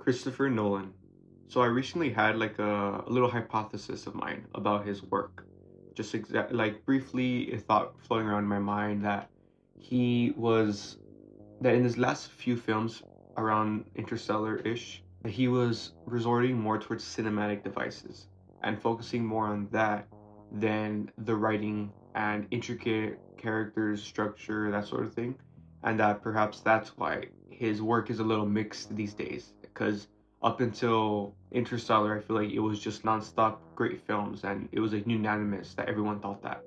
Christopher Nolan. So I recently had like a little hypothesis of mine about his work. Just like briefly, a thought floating around in my mind that he was that in his last few films around Interstellar-ish, that he was resorting more towards cinematic devices and focusing more on that than the writing and intricate characters, structure, that sort of thing. And that perhaps that's why his work is a little mixed these days. Because up until Interstellar, I feel like it was just nonstop great films, and it was like unanimous that everyone thought that.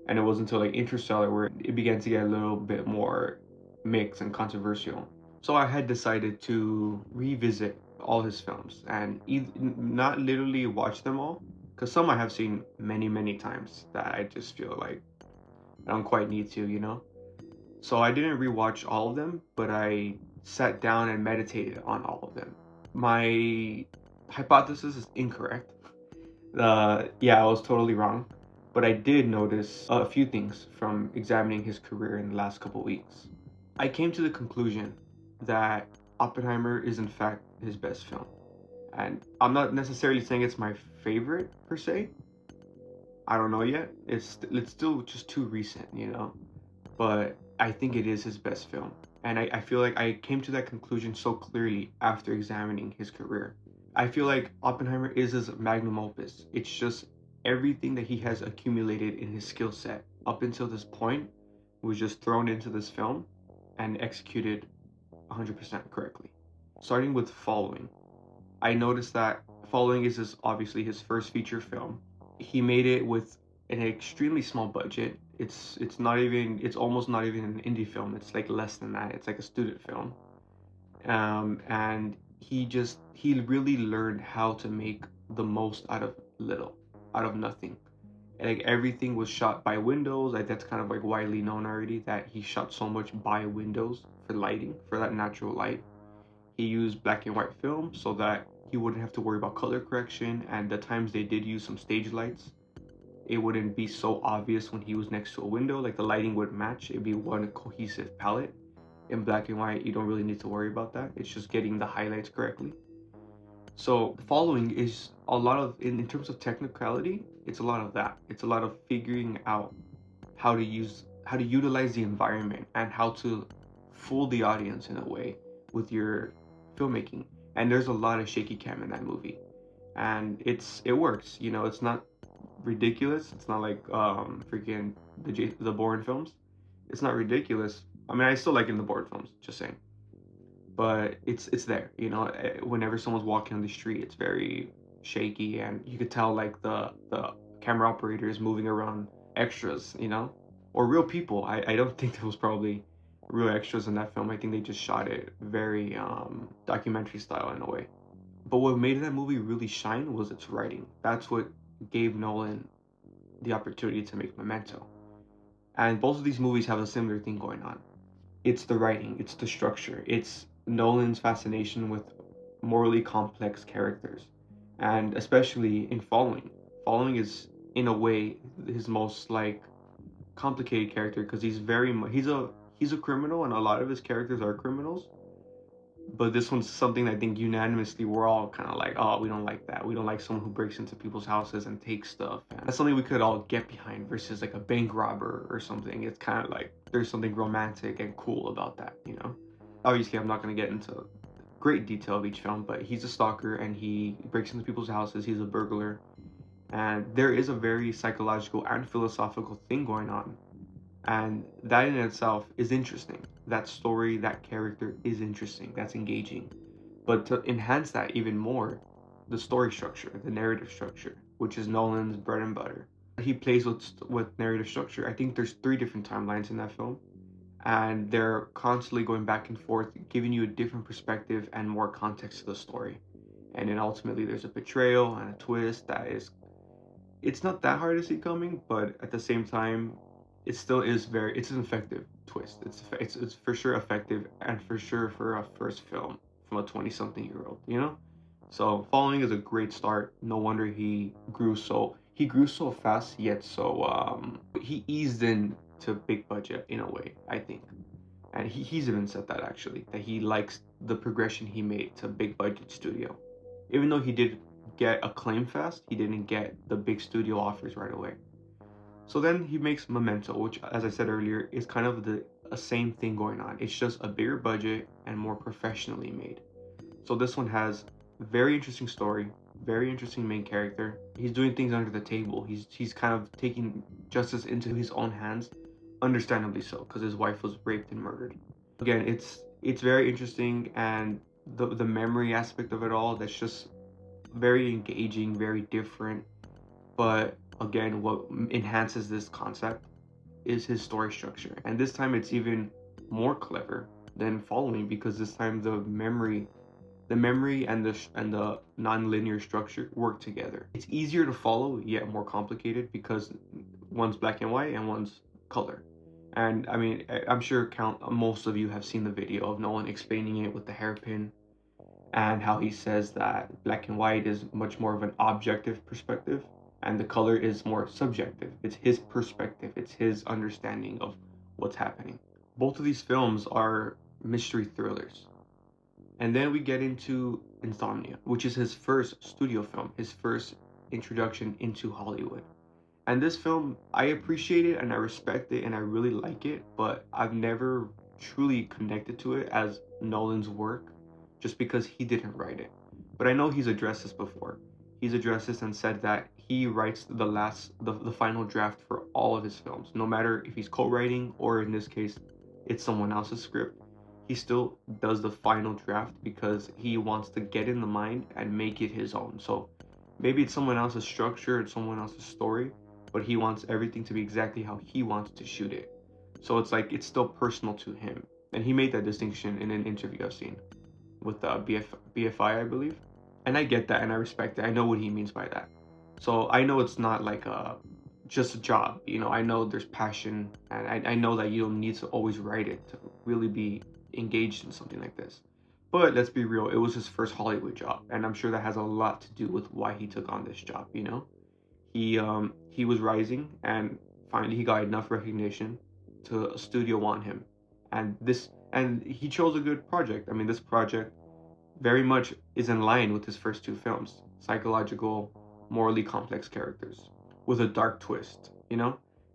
And it wasn't until like Interstellar where it began to get a little bit more mixed and controversial. So I had decided to revisit all his films and not literally watch them all, because some I have seen many times that I just feel like I don't quite need to. So I didn't rewatch all of them, but I sat down and meditated on all of them. My hypothesis is incorrect. Yeah, I was totally wrong. But I did notice a few things from examining his career in the last couple weeks. I came to the conclusion that Oppenheimer is in fact his best film. And I'm not necessarily saying it's my favorite per se. I don't know yet. It's still just too recent. But I think it is his best film. And I feel like I came to that conclusion so clearly after examining his career. I feel like Oppenheimer is his magnum opus. It's just everything that he has accumulated in his skill set up until this point was just thrown into this film and executed 100% correctly. Starting with Following, I noticed that Following is obviously his first feature film. He made it with an extremely small budget. It's almost not even an indie film. It's like less than that. It's like a student film. And he really learned how to make the most out of little, out of nothing. Like everything was shot by windows. Like that's kind of like widely known already that he shot so much by windows for lighting, for that natural light. He used black and white film so that he wouldn't have to worry about color correction, and the times they did use some stage lights, it wouldn't be so obvious when he was next to a window. Like the lighting would match. It'd be one cohesive palette. In black and white, you don't really need to worry about that. It's just getting the highlights correctly. So Following is a lot of, in terms of technicality, it's a lot of that. It's a lot of figuring out how to utilize the environment and how to fool the audience in a way with your filmmaking. And there's a lot of shaky cam in that movie, and it works. It's not ridiculous. It's not like freaking the Bourne films. It's not ridiculous. I mean, I still like in the Bourne films. Just saying, but it's there. Whenever someone's walking on the street, it's very shaky, and you could tell like the camera operator is moving around extras, or real people. I don't think there was probably real extras in that film. I think they just shot it very documentary style in a way. But what made that movie really shine was its writing. That's what gave Nolan the opportunity to make Memento. And both of these movies have a similar thing going on. It's the writing, it's the structure, it's Nolan's fascination with morally complex characters. And especially in Following. Following is, in a way, his most like complicated character, because he's a criminal, and a lot of his characters are criminals. But this one's something I think unanimously we're all kind of like, oh, we don't like that. We don't like someone who breaks into people's houses and takes stuff. And that's something we could all get behind versus like a bank robber or something. It's kind of like there's something romantic and cool about that. Obviously, I'm not going to get into great detail of each film, but he's a stalker and he breaks into people's houses. He's a burglar. And there is a very psychological and philosophical thing going on. And that in itself is interesting. That story, that character is interesting. That's engaging. But to enhance that even more, the story structure, the narrative structure, which is Nolan's bread and butter. He plays with narrative structure. I think there's 3 different timelines in that film, and they're constantly going back and forth, giving you a different perspective and more context to the story. And then ultimately there's a betrayal and a twist it's not that hard to see coming, but at the same time, it still is it's an effective twist. It's for sure effective, and for sure for a first film from a 20-something-year-old. So Following is a great start. No wonder he grew so fast, yet he eased in to big budget in a way, I think. And he's even said that actually, that he likes the progression he made to big budget studio. Even though he did get acclaim fast, he didn't get the big studio offers right away. So then he makes Memento, which, as I said earlier, is kind of the same thing going on. It's just a bigger budget and more professionally made. So this one has very interesting story, very interesting main character. He's doing things under the table. He's kind of taking justice into his own hands, understandably so, because his wife was raped and murdered. Again, it's very interesting, and the memory aspect of it all, that's just very engaging, very different. But again, what enhances this concept is his story structure, and this time it's even more clever than following, because this time the memory and the non-linear structure work together. It's easier to follow, yet more complicated, because one's black and white and one's color. And I mean, I'm sure most of you have seen the video of Nolan explaining it with the hairpin, and how he says that black and white is much more of an objective perspective, and the color is more subjective. It's his perspective, it's his understanding of what's happening. Both of these films are mystery thrillers. And then we get into Insomnia, which is his first studio film, his first introduction into Hollywood. And this film, I appreciate it and I respect it and I really like it, but I've never truly connected to it as Nolan's work, just because he didn't write it. But I know he's addressed this before. He's addressed this and said that he writes the final draft for all of his films, no matter if he's co-writing or in this case, it's someone else's script. He still does the final draft because he wants to get in the mind and make it his own. So maybe it's someone else's structure, it's someone else's story, but he wants everything to be exactly how he wants to shoot it. So it's like it's still personal to him. And he made that distinction in an interview I've seen with BFI, I believe. And I get that and I respect it. I know what he means by that. So I know it's not like just a job. I know there's passion, and I know that you don't need to always write it to really be engaged in something like this. But let's be real, it was his first Hollywood job, and I'm sure that has a lot to do with why he took on this job. He was rising, and finally he got enough recognition to a studio want him. And he chose a good project. I mean, this project very much is in line with his first two films. Psychological, morally complex characters with a dark twist.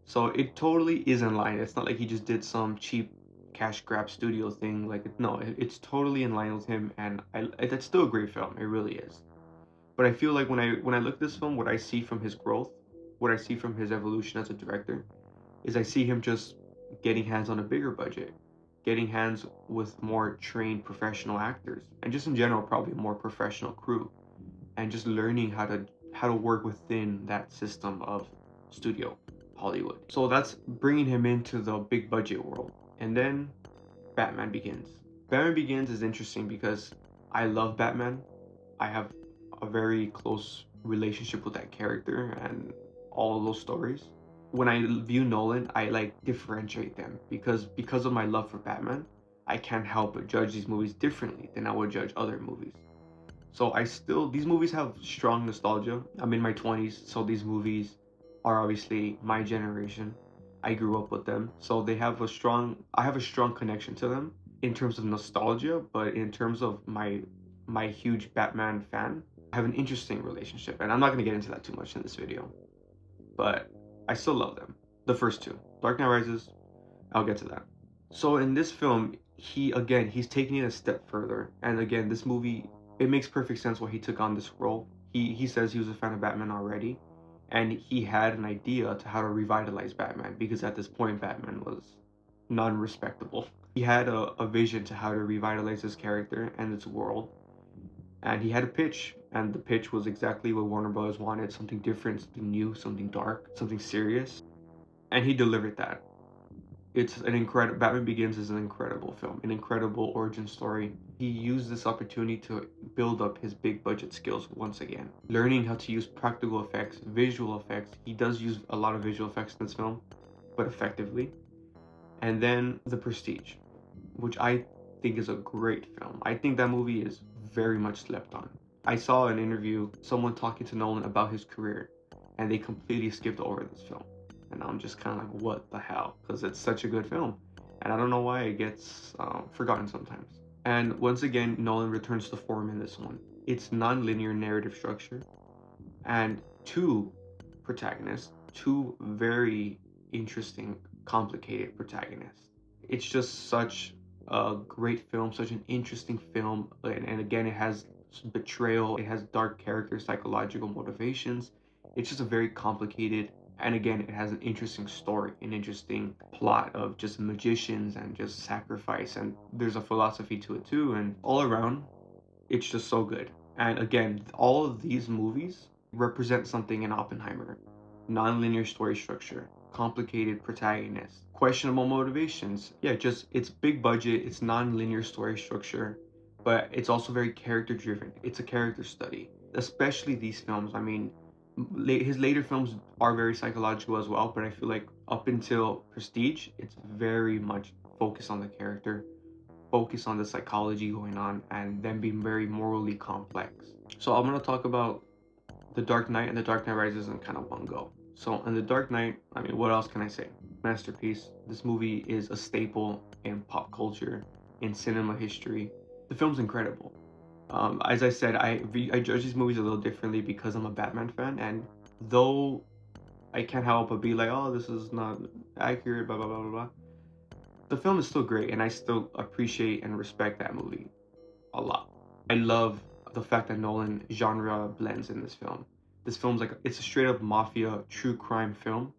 So it totally is in line. It's not like he just did some cheap cash grab studio thing. No, it's totally in line with him, and it's still a great film. It really is. But I feel like when I look at this film, what I see from his growth, what I see from his evolution as a director, is I see him just getting hands on a bigger budget, getting hands with more trained professional actors, and just in general probably a more professional crew, and just learning how to work within that system of studio Hollywood. So that's bringing him into the big budget world. And then Batman Begins. Batman Begins is interesting because I love Batman. I have a very close relationship with that character and all of those stories. When I view Nolan, I differentiate them because of my love for Batman. I can't help but judge these movies differently than I would judge other movies. So these movies have strong nostalgia. I'm in my 20s, so these movies are obviously my generation. I grew up with them, so I have a strong connection to them in terms of nostalgia, but in terms of my huge Batman fan, I have an interesting relationship, and I'm not going to get into that too much in this video, but I still love them. The first two, Dark Knight Rises, I'll get to that. So in this film, he's taking it a step further, and again, this movie, it makes perfect sense why he took on this role. He says he was a fan of Batman already, and he had an idea to how to revitalize Batman, because at this point Batman was non-respectable. He had a vision to how to revitalize his character and its world, and he had a pitch, and the pitch was exactly what Warner Bros. Wanted: something different, something new, something dark, something serious, and he delivered that. It's an incredible Batman Begins is an incredible film, an incredible origin story. He used this opportunity to build up his big budget skills once again, learning how to use practical effects, visual effects. He does use a lot of visual effects in this film, but effectively. And then The Prestige, which I think is a great film. I think that movie is very much slept on. I saw an interview, someone talking to Nolan about his career, and they completely skipped over this film. And I'm just kind of like, what the hell? Because it's such a good film. And I don't know why it gets forgotten sometimes. And once again, Nolan returns to form in this one. It's non-linear narrative structure and two protagonists, two very interesting, complicated protagonists. It's just such a great film, such an interesting film, and again, it has betrayal, it has dark characters, psychological motivations. It's just a very complicated, and again, it has an interesting story, an interesting plot of just magicians and just sacrifice, and there's a philosophy to it too, and all around, it's just so good. And again, all of these movies represent something in Oppenheimer: non-linear story structure, complicated protagonists, questionable motivations. Yeah, just it's big budget, it's non-linear story structure, but it's also very character driven. It's a character study. Especially these films. I mean, his later films are very psychological as well, but I feel like up until Prestige, it's very much focused on the character, focus on the psychology going on, and then being very morally complex. So I'm gonna talk about The Dark Knight and The Dark Knight Rises in kind of one go. So in The Dark Knight, I mean, what else can I say? Masterpiece. This movie is a staple in pop culture, in cinema history. The film's incredible. As I said, I judge these movies a little differently because I'm a Batman fan, and though I can't help but be like, oh, this is not accurate, blah blah blah blah blah. The film is still great, and I still appreciate and respect that movie a lot. I love the fact that Nolan genre blends in this film. This film's like it's a straight up mafia true crime film,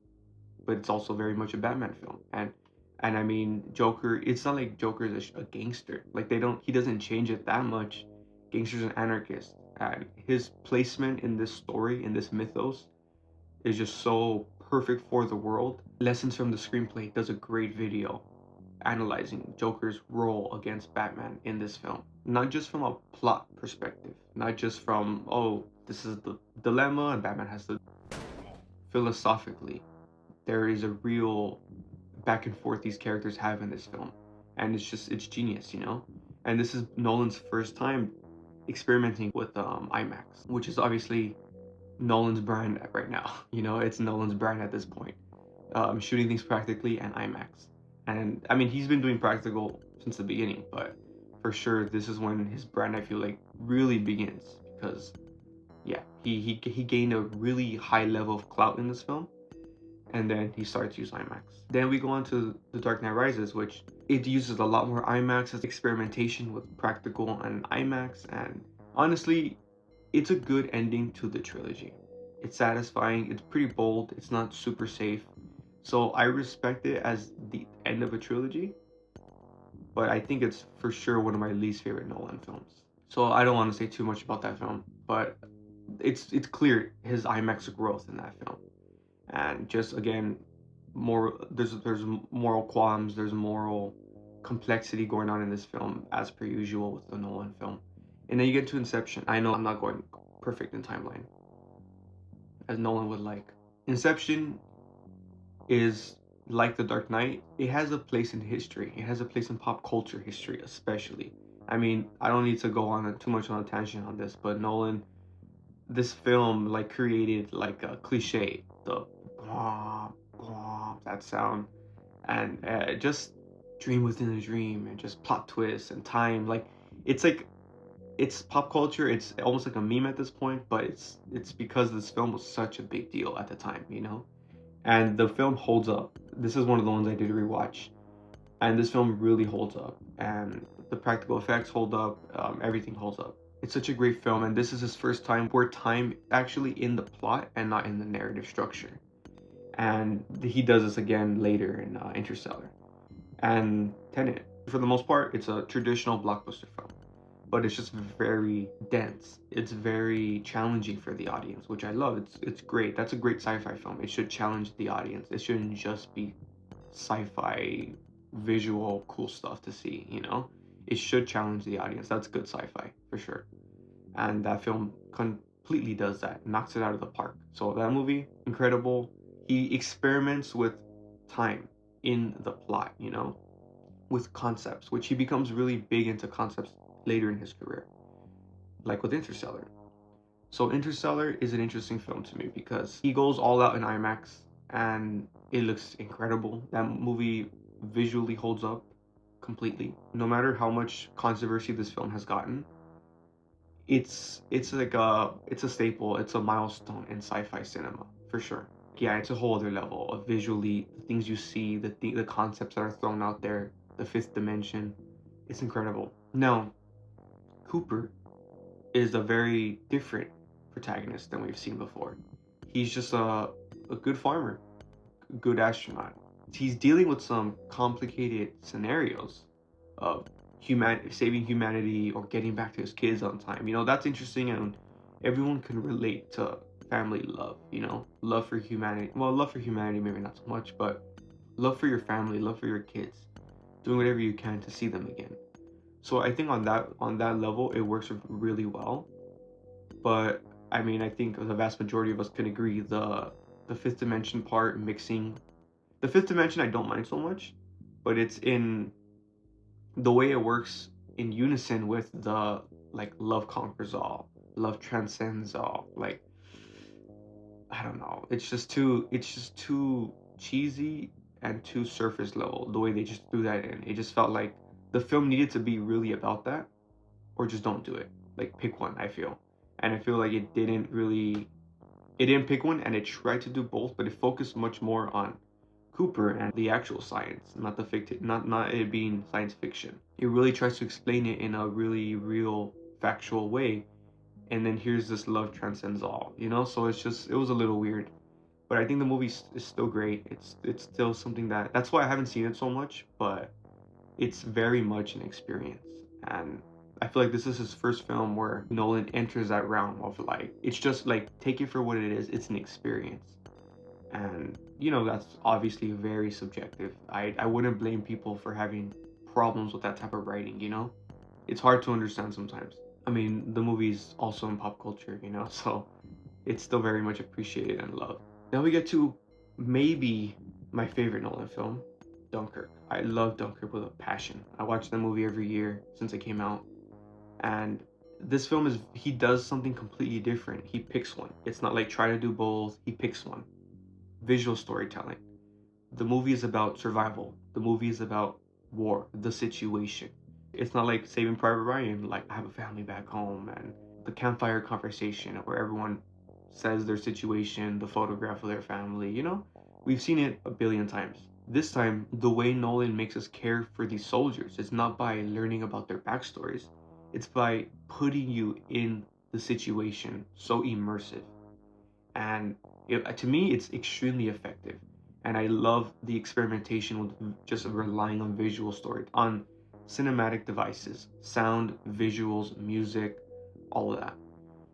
but it's also very much a Batman film. And I mean Joker, it's not like Joker is a gangster. Like he doesn't change it that much. Gangster's an anarchist. And his placement in this story, in this mythos, is just so perfect for the world. Lessons from the Screenplay does a great video analyzing Joker's role against Batman in this film. Not just from a plot perspective, not just from, oh, this is the dilemma and Batman has to. Philosophically, there is a real back and forth these characters have in this film. And it's genius, you know? And this is Nolan's first time experimenting with IMAX, which is obviously Nolan's brand right now. You know, it's Nolan's brand at this point. Shooting things practically and IMAX. And I mean, he's been doing practical since the beginning, but for sure, this is when his brand, I feel like, really begins because, yeah, he gained a really high level of clout in this film, and then he started to use IMAX. Then we go on to The Dark Knight Rises, which it uses a lot more IMAX as experimentation with practical and IMAX, and honestly, it's a good ending to the trilogy. It's satisfying, it's pretty bold, it's not super safe. So I respect it as the end of a trilogy, but I think it's for sure one of my least favorite Nolan films. So I don't want to say too much about that film, but it's clear his IMAX growth in that film. And just again, there's moral qualms, there's moral complexity going on in this film as per usual with the Nolan film. And then you get to Inception. I know I'm not going perfect in timeline, as Nolan would like. Inception is like The Dark Knight. It has a place in history. It has a place in pop culture history, especially. I mean, I don't need to go on too much on a tangent on this, but Nolan, this film like created like a cliche, the blah, blah, that sound, and just dream within a dream, and just plot twists and time. Like it's pop culture. It's almost like a meme at this point, but it's because this film was such a big deal at the time, you know. And the film holds up. This is one of the ones I did rewatch, and this film really holds up. And the practical effects hold up. Everything holds up. It's such a great film, and this is his first time where time actually in the plot and not in the narrative structure. And he does this again later in Interstellar and Tenet. For the most part, it's a traditional blockbuster film, but it's just very dense. It's very challenging for the audience, which I love. It's great. That's a great sci-fi film. It should challenge the audience. It shouldn't just be sci-fi visual cool stuff to see, you know? It should challenge the audience. That's good sci-fi for sure. And that film completely does that. Knocks it out of the park. So that movie, incredible. He experiments with time in the plot, you know, with concepts, which he becomes really big into concepts later in his career, like with Interstellar. So Interstellar is an interesting film to me because he goes all out in IMAX and it looks incredible. That movie visually holds up completely. No matter how much controversy this film has gotten, it's like it's a staple, it's a milestone in sci-fi cinema for sure. Yeah, it's a whole other level of visually, the things you see, the concepts that are thrown out there, the fifth dimension. It's incredible. Now, Cooper is a very different protagonist than we've seen before. He's just a good farmer, a good astronaut. He's dealing with some complicated scenarios of saving humanity or getting back to his kids on time. That's interesting, and everyone can relate to family love. Love for humanity. Well, love for humanity maybe not so much, but love for your family, love for your kids, doing whatever you can to see them again. So I think on that level it works really well. But I mean, I think the vast majority of us can agree the fifth dimension part mixing the fifth dimension I don't mind so much, but it's in the way it works in unison with the like love conquers all, love transcends all. Like, I don't know, it's just too cheesy and too surface level the way they just threw that in. It just felt like the film needed to be really about that, or just don't do it. Like, pick one, I feel. And I feel like it didn't pick one, and it tried to do both, but it focused much more on Cooper and the actual science, not the not it being science fiction. It really tries to explain it in a really real, factual way, and then here's this love transcends all. So it was a little weird, but I think the movie is still great. It's still something that's why I haven't seen it so much, but it's very much an experience, and I feel like this is his first film where Nolan enters that realm of like, it's just like, take it for what it is. It's an experience. And that's obviously very subjective. I wouldn't blame people for having problems with that type of writing. It's hard to understand sometimes. I mean, the movie's also in pop culture, so it's still very much appreciated and loved. Now we get to maybe my favorite Nolan film, Dunkirk. I love Dunkirk with a passion. I watch the movie every year since it came out, and this film he does something completely different. He picks one. It's not like try to do both. He picks one. Visual storytelling. The movie is about survival. The movie is about war, the situation. It's not like Saving Private Ryan, like, I have a family back home, and the campfire conversation where everyone says their situation, the photograph of their family. We've seen it a billion times. This time, the way Nolan makes us care for these soldiers is not by learning about their backstories. It's by putting you in the situation, so immersive. And to me, it's extremely effective. And I love the experimentation with just relying on visual story, on cinematic devices, sound, visuals, music, all of that.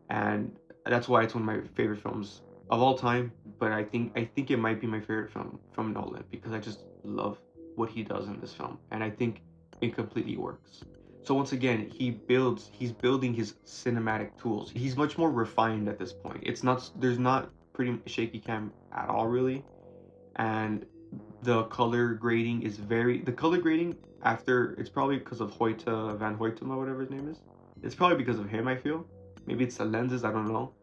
And that's why it's one of my favorite films of all time. But I think it might be my favorite film from Nolan, because I just love what he does in this film, and I think it completely works. So once again, he's building his cinematic tools. He's much more refined at this point. There's not pretty shaky cam at all, really. And the color grading after, it's probably because of Hoyte van Hoytema, whatever his name is. It's probably because of him, I feel. Maybe it's the lenses, I don't know.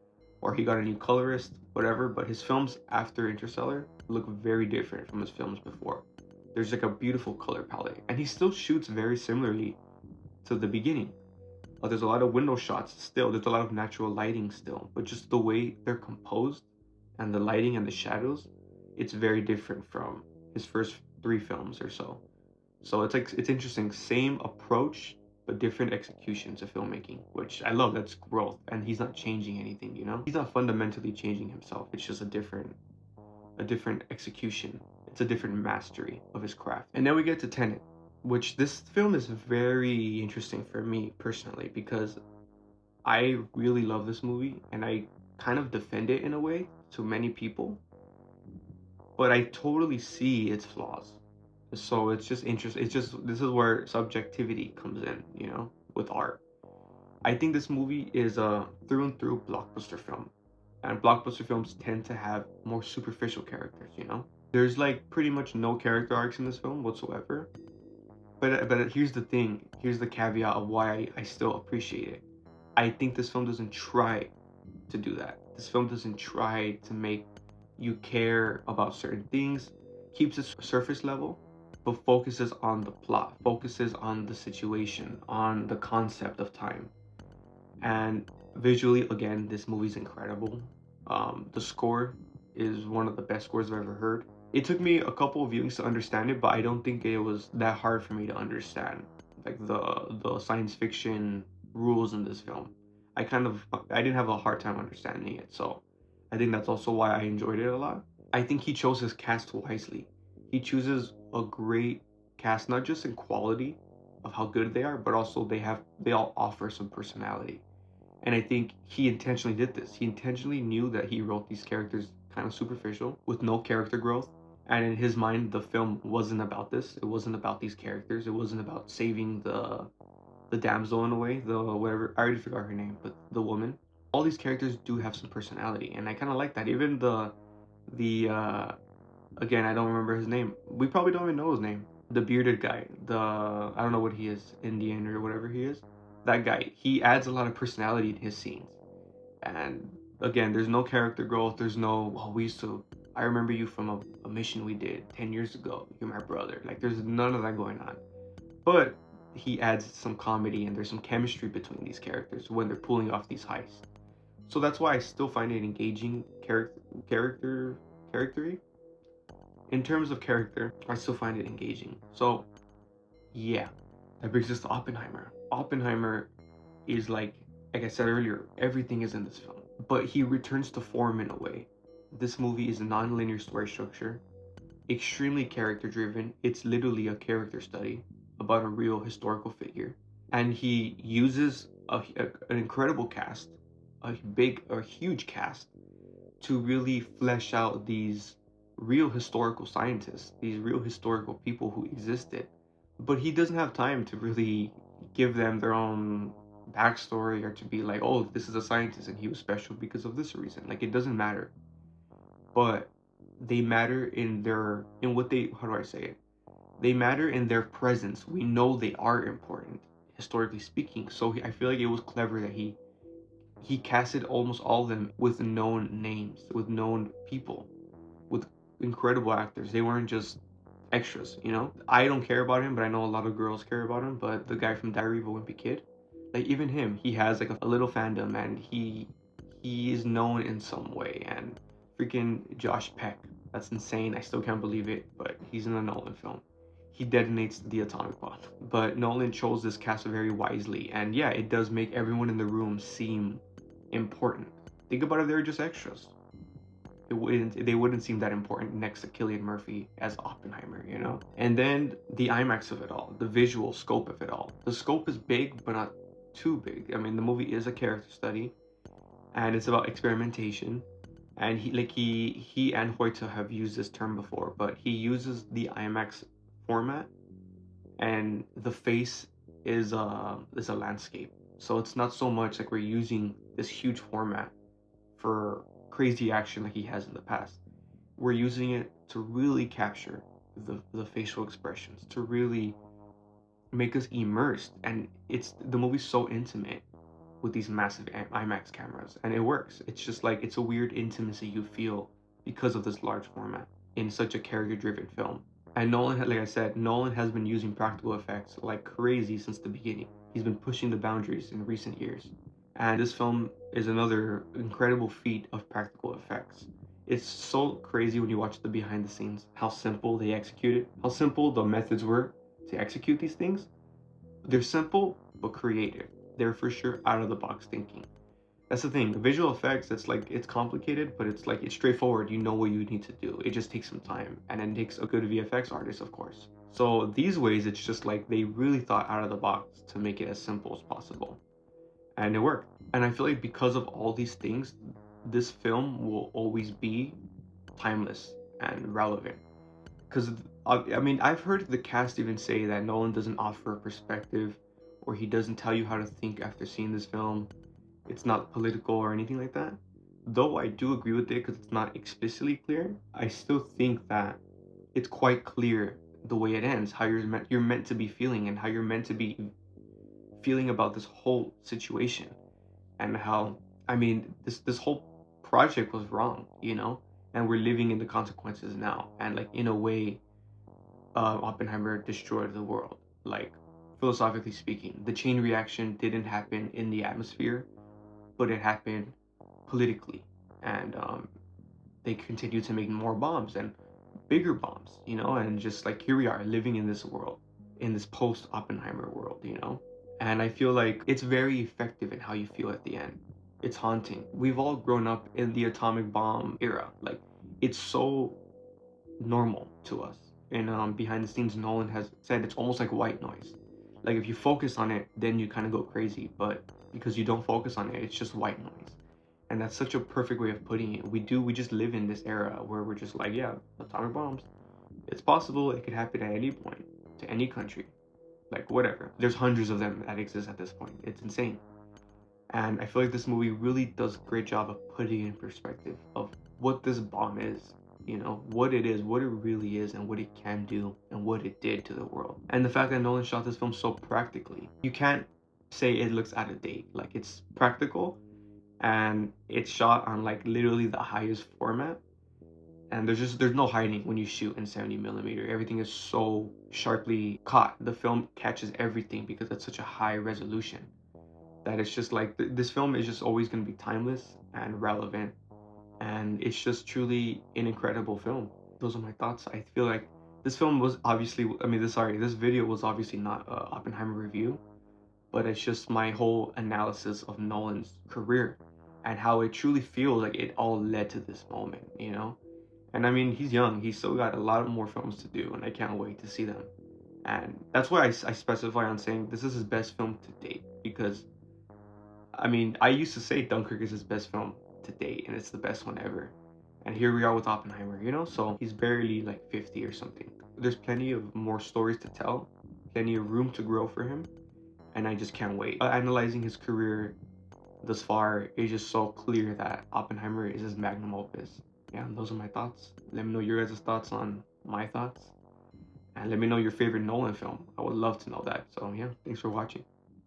Or he got a new colorist, whatever. But his films after Interstellar look very different from his films before. There's like a beautiful color palette. And he still shoots very similarly to the beginning. There's a lot of window shots still. There's a lot of natural lighting still. But just the way they're composed and the lighting and the shadows, it's very different from his first 3 films or so. So it's interesting. Same approach, but different executions of filmmaking, which I love. That's growth, and he's not changing anything. He's not fundamentally changing himself. It's just a different execution. It's a different mastery of his craft. And then we get to Tenet, which this film is very interesting for me personally, because I really love this movie, and I kind of defend it in a way to many people, but I totally see its flaws. So it's just interesting. This is where subjectivity comes in, with art. I think this movie is a through and through blockbuster film, and blockbuster films tend to have more superficial characters. There's like pretty much no character arcs in this film whatsoever. But here's the thing. Here's the caveat of why I still appreciate it. I think this film doesn't try to do that. This film doesn't try to make you care about certain things. Keeps it surface level, but focuses on the plot, focuses on the situation, on the concept of time. And visually, again, this movie's incredible. The score is one of the best scores I've ever heard. It took me a couple of viewings to understand it, but I don't think it was that hard for me to understand, like the science fiction rules in this film. I didn't have a hard time understanding it, so I think that's also why I enjoyed it a lot. I think he chose his cast wisely. He chooses a great cast, not just in quality of how good they are, but also they all offer some personality. And I think he intentionally did this. He intentionally knew that he wrote these characters kind of superficial with no character growth. And in his mind, the film wasn't about this. It wasn't about these characters. It wasn't about saving the damsel in a way, the whatever, I already forgot her name, but the woman. All these characters do have some personality, and I kind of like that. Even the again, I don't remember his name. We probably don't even know his name. The bearded guy, I don't know what he is, Indian or whatever he is. That guy, he adds a lot of personality in his scenes. And again, there's no character growth. There's no, well, I remember you from a mission we did 10 years ago. You're my brother. Like, there's none of that going on. But he adds some comedy and there's some chemistry between these characters when they're pulling off these heists. So that's why I still find it engaging character. In terms of character, I still find it engaging. So yeah, that brings us to Oppenheimer. Oppenheimer is like I said earlier, everything is in this film, but he returns to form in a way. This movie is a non-linear story structure, extremely character driven. It's literally a character study about a real historical figure, and he uses an incredible cast, a huge cast, to really flesh out these real historical scientists, these real historical people who existed. But he doesn't have time to really give them their own backstory or to be like, oh, this is a scientist and he was special because of this reason. Like, it doesn't matter. But they matter in what they, how do I say it? They matter in their presence. We know they are important, historically speaking. So I feel like it was clever that he casted almost all of them with known names, with known people, with incredible actors. They weren't just extras, you know? I don't care about him, but I know a lot of girls care about him. But the guy from Diary of a Wimpy Kid, like even him, he has like a little fandom and he is known in some way. And freaking Josh Peck, that's insane. I still can't believe it, but he's in a Nolan film. He detonates the atomic bomb. But Nolan chose this cast very wisely, and yeah, it does make everyone in the room seem important. Think about it, they're just extras. They wouldn't seem that important next to Cillian Murphy as Oppenheimer, you know? And then the IMAX of it all, the visual scope of it all. The scope is big, but not too big. I mean, the movie is a character study, and it's about experimentation. And he and Hoyte have used this term before, but he uses the IMAX format, and the face is a landscape. So it's not so much like we're using this huge format for crazy action like he has in the past. We're using it to really capture the facial expressions, to really make us immersed. And the movie's so intimate with these massive IMAX cameras, and it works. It's just like it's a weird intimacy you feel because of this large format in such a character-driven film. And like I said, Nolan has been using practical effects like crazy since the beginning. He's been pushing the boundaries in recent years. And this film is another incredible feat of practical effects. It's so crazy when you watch the behind the scenes, how simple they executed, how simple the methods were to execute these things. They're simple, but creative. They're for sure out of the box thinking. That's the thing. The visual effects, it's complicated, but it's straightforward. You know what you need to do. It just takes some time, and it takes a good VFX artist, of course. So these ways, it's just like they really thought out of the box to make it as simple as possible, and it worked. And I feel like because of all these things, this film will always be timeless and relevant. Because I mean, I've heard the cast even say that Nolan doesn't offer a perspective, or he doesn't tell you how to think after seeing this film. It's not political or anything like that. Though I do agree with it because it's not explicitly clear, I still think that it's quite clear the way it ends, how you're meant to be feeling, and how you're meant to be feeling about this whole situation, and how, I mean, this whole project was wrong, you know, and we're living in the consequences now. And like in a way, Oppenheimer destroyed the world. Like, philosophically speaking, the chain reaction didn't happen in the atmosphere, but it happened politically. And they continue to make more bombs and bigger bombs, and just like here we are living in this world, in this post Oppenheimer world. And I feel like it's very effective in how you feel at the end. It's haunting. We've all grown up in the atomic bomb era. Like, it's so normal to us. And behind the scenes, Nolan has said it's almost like white noise. Like, if you focus on it, then you kind of go crazy. But because you don't focus on it, it's just white noise. And that's such a perfect way of putting it. We just live in this era where we're just like, yeah, atomic bombs. It's possible. It could happen at any point to any country. Like, whatever. There's hundreds of them that exist at this point. It's insane. And I feel like this movie really does a great job of putting in perspective of what this bomb is, what it is, what it really is, and what it can do, and what it did to the world. And the fact that Nolan shot this film so practically, you can't say it looks out of date. Like, it's practical, and it's shot on like literally the highest format. And there's no hiding when you shoot in 70mm. Everything is so sharply caught. The film catches everything because it's such a high resolution that it's just like this film is just always going to be timeless and relevant, and it's just truly an incredible film. Those are my thoughts. I feel like this film was obviously, this video was obviously not a Oppenheimer review, but it's just my whole analysis of Nolan's career and how it truly feels like it all led to this moment. And I mean, he's young. He's still got a lot more films to do, and I can't wait to see them. And that's why I specify on saying this is his best film to date, because I mean, I used to say Dunkirk is his best film to date, and it's the best one ever. And here we are with Oppenheimer. So he's barely like 50 or something. There's plenty of more stories to tell, plenty of room to grow for him, and I just can't wait. Analyzing his career thus far, it's just so clear that Oppenheimer is his magnum opus. Yeah, and those are my thoughts. Let me know your guys' thoughts on my thoughts, and let me know your favorite Nolan film. I would love to know that. So yeah, thanks for watching.